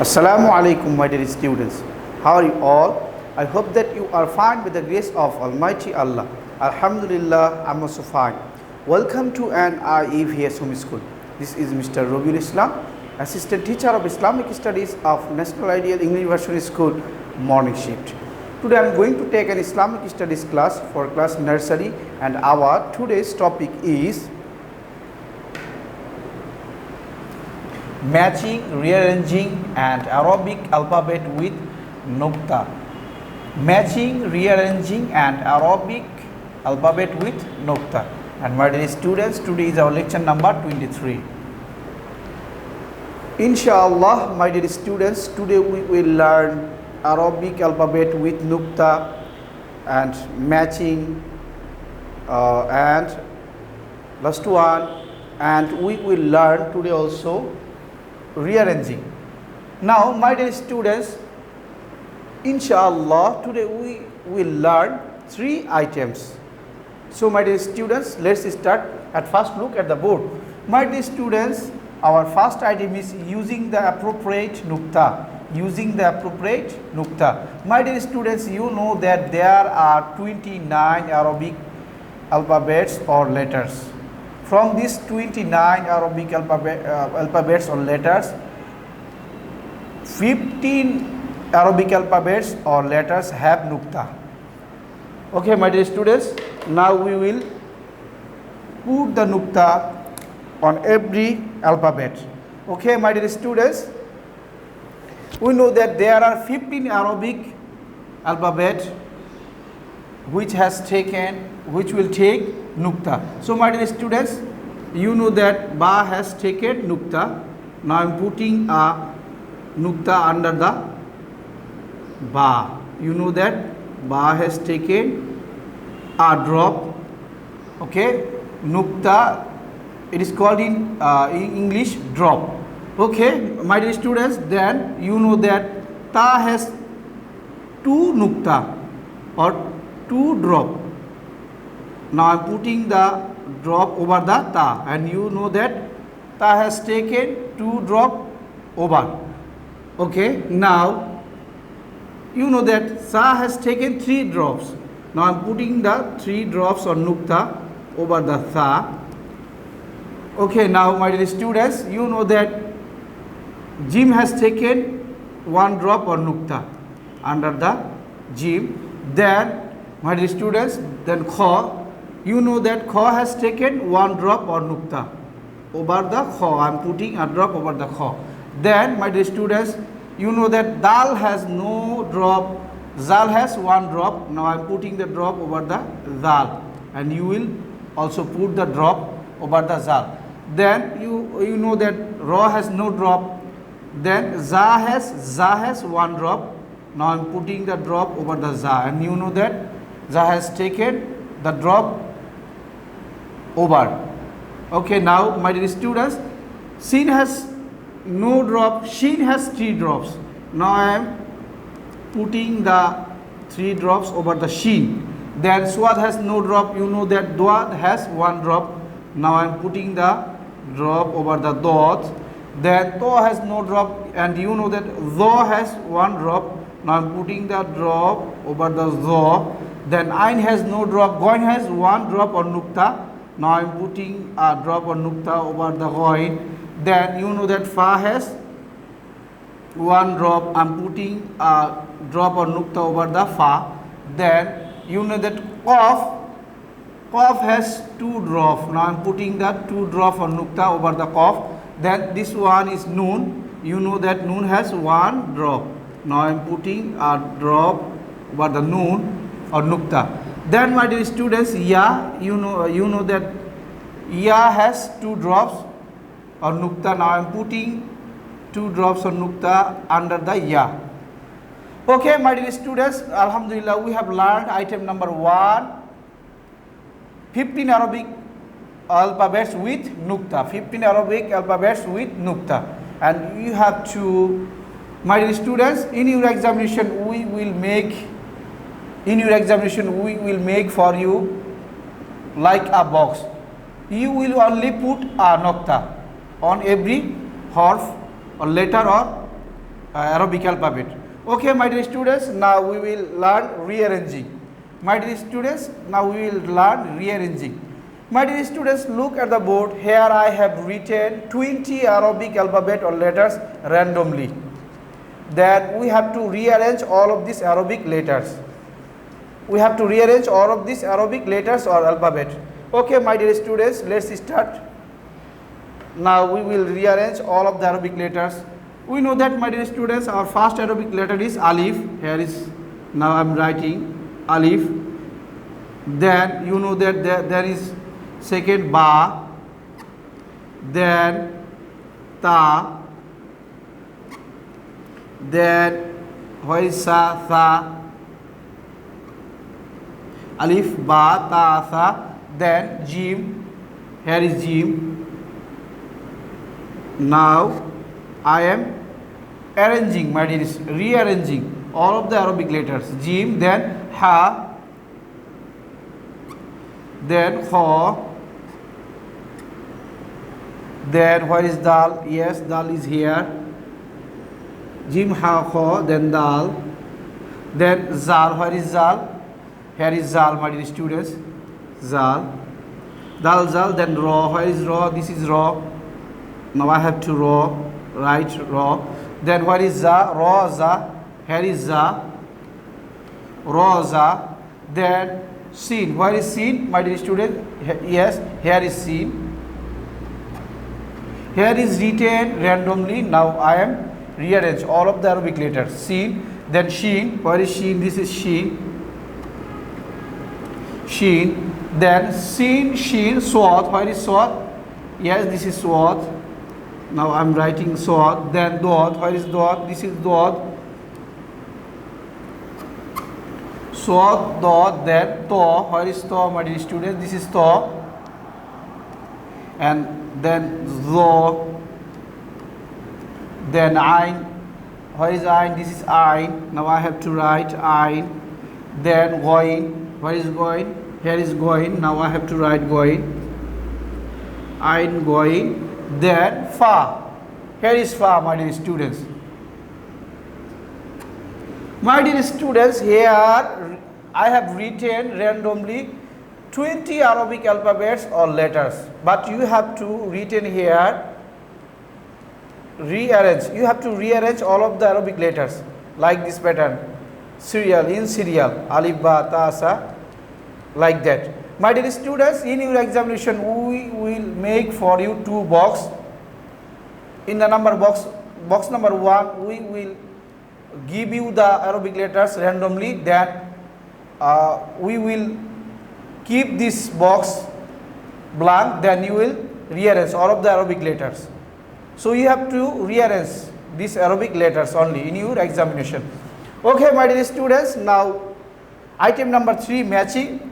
Assalamu alaikum, my dear students. How are you all? I hope that you are fine with the grace of Almighty Allah. Alhamdulillah, I'm also fine. Welcome to an IEVS Home School. This is Mr. Robiul Islam, Assistant Teacher of Islamic Studies of National Ideal English Version School, Morning Shift. Today I am going to take an Islamic Studies class for class Nursery, and our today's topic is matching, rearranging and Arabic alphabet with nukta. Matching, rearranging and Arabic alphabet with nukta. And my dear students, today is our lecture number 23. Inshallah, my dear students, today we will learn Arabic alphabet with nukta and matching and last one, and we will learn today also rearranging. Now my dear students, inshallah today we will learn 3 items. So my dear students, let's start. At first look at the board. My dear students, our first item is using the appropriate nukta. Using the appropriate nukta. My dear students, you know that there are 29 Arabic alphabets or letters. From these 29 Arabic alphabets or letters, 15 Arabic alphabets or letters have nukta. Okay, my dear students, now we will put the nukta on every alphabet. Okay, my dear students, we know that there are 15 Arabic alphabet which will take nukta. So my dear students, you know that ba has taken nukta. Now I am putting a nukta under the ba. You know that ba has taken a drop. Okay, nukta, it is called in English drop. Okay, my dear students, then you know that ta has 2 nukta or 2 drop. Now I am putting the drop over the ta, and you know that ta has taken 2 drop over. Okay, now you know that sa has taken 3 drops. Now I am putting the 3 drops or nukta over the tha. Okay, now my dear students, you know that jim has taken 1 drop or nukta under the jim. Then my dear students, then kha, you know that kha has taken 1 drop or nukta over the kha. I am putting a drop over the kha. Then my dear students, you know that dal has no drop, zal has 1 drop. Now I am putting the drop over the zal, and you will also put the drop over the zal. Then you know that ra has no drop. Then za has 1 drop. Now I am putting the drop over the za, and you know that za has taken the drop over. Okay, now my dear students, sin has no drop, shin has 3 drops. Now I am putting the 3 drops over the shin. Then swad has no drop, you know that dwad has 1 drop. Now I am putting the drop over the dot. Then to has no drop, and you know that dho has 1 drop. Now I am putting the drop over the dho. Then ain has no drop, goin has 1 drop or nukta. Now I am putting a drop or nukta over the goin. Then you know that fa has 1 drop. I am putting a drop or nukta over the fa. Then you know that qaf has 2 drops. Now I am putting the 2 drop or nukta over the qaf. Then this one is noon. You know that noon has 1 drop. Now I am putting a drop over the noon or nukta. Then my dear students, ya, you know that ya has 2 drops or nukta. Now I am putting 2 drops or nukta under the ya. Okay, my dear students, alhamdulillah, we have learned item number 1, 15 Arabic alphabets with nukta. 15 Arabic alphabets with nukta. And you have to, my dear students, in your examination we will make for you like a box. You will only put a nukta on every harf or letter or Arabic alphabet. Okay, my dear students, now we will learn rearranging. My dear students, now we will learn rearranging. My dear students, look at the board. Here I have written 20 Arabic alphabet or letters randomly. Then we have to rearrange all of these Arabic letters. We have to rearrange all of these Arabic letters or alphabet. Okay, my dear students, let's start. Now we will rearrange all of the Arabic letters. We know that, my dear students, our first Arabic letter is Alif. Here is, now I am writing Alif. Then you know that there is second Ba. Then Ta. Then where is Sa, Tha. Alif, Ba, Ta, Tha. Then Jim. Here is Jim. Now I am arranging, my dear, rearranging all of the Arabic letters. Jim, then Ha, then Kha, then where is Dal? Yes, Dal is here. Jim, Ha, Kha, then Dal, then Zal. Where is Zal? Here is Zal, my dear students. Zal, Dal, Zal, then Ra. Where is Ra? This is Ra. Now I have to Ra, write Ra. Then where is Za? Ra, Za. Here is Za, Ra, Za. Then Sin. Where is Sin, my dear student? Yes, here is Sin. Here is written randomly. Now I am rearrange all of the Arabic letters. Sin. Then Shin. Where is Shin? This is Shin. Shin. Then Sin, Shin, Swat. Where is Swat? Yes, this is Swat. Now I am writing Swat. Then Dot. Where is Dot? This is Dot. Swat, Dot. Then To. Where is To, my dear students? This is To. And then Zo. Then Ain. Where is Ain? This is Ain. Now I have to write Ain. Then Goin. Where is Goin? Here is Goin. Now I have to write Goin. Ain, Goin. Then Fa. Here is Fa, my dear students. My dear students, here I have written randomly 20 Arabic alphabets or letters. But you have to written here rearrange. You have to rearrange all of the Arabic letters like this pattern. Serial, in serial. Alif, Ba, Ta, Sa. Like that. My dear students, in your examination we will make for you two box. In the number box number 1 we will give you the Arabic letters randomly. Then we will keep this box blank. Then you will rearrange all of the Arabic letters. So you have to rearrange these Arabic letters only in your examination. Okay, my dear students, now item number 3, matching.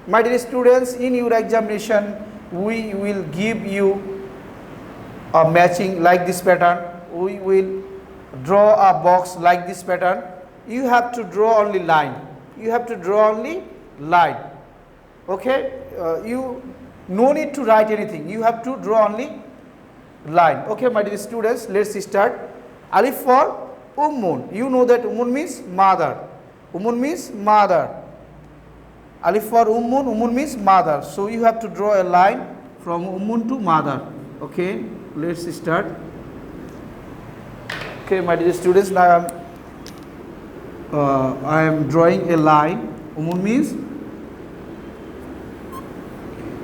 My dear students, in your examination we will give you a matching like this pattern. We will draw a box like this pattern. You have to draw only line. You have to draw only line. Okay, you no need to write anything. You have to draw only line. Okay, my dear students, let's start. Alif for Ummun. You know that Ummun means mother. Ummun means mother. Alif for Ummun. Ummun means mother. So you have to draw a line from Ummun to mother. Okay, let's start. Okay, my dear students, now I am drawing a line. Ummun means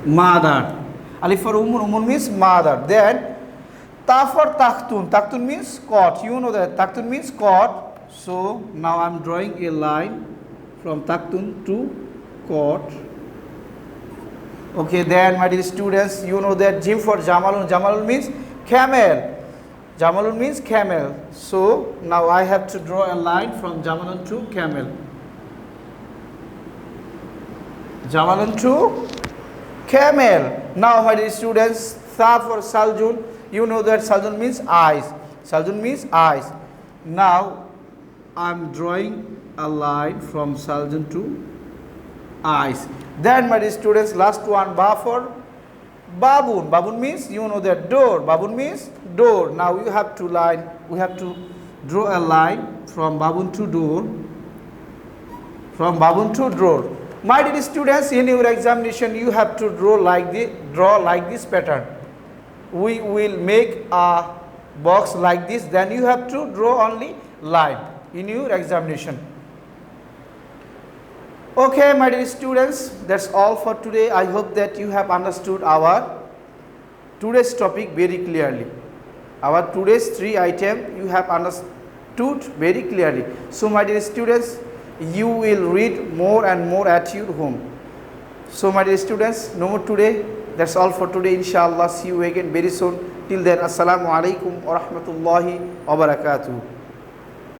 mother. Alif for Ummun. Ummun means mother. Then Ta for Taktun. Taktun means cot. You know that Taktun means cot. So now I am drawing a line from Taktun to cot. Okay, then my dear students, you know that Jim for Jamalun. Jamalun means camel. Jamalun means camel. So now I have to draw a line from Jamalun to camel. Jamalun to camel. Now my dear students, Tha for Saljun. You know that Saljun means eyes. Saljun means eyes. Now I am drawing a line from Saljun to eyes. Then my dear students, last one, Ba for Babun. Babun means, you know that door. Babun means door. Now you have to line, we have to Draw a line from Babun to door. From Babun to drawer. My dear students, in your examination you have to draw like this pattern. We will make a box like this, then you have to draw only line in your examination. Okay, my dear students, that's all for today. I hope that you have understood our today's topic very clearly. Our today's 3 items you have understood very clearly. So my dear students, you will read more and more at your home. So my dear students, no more today. That's all for today. Inshallah, see you again very soon. Till then, assalamu alaikum wa rahmatullahi wa barakatuh.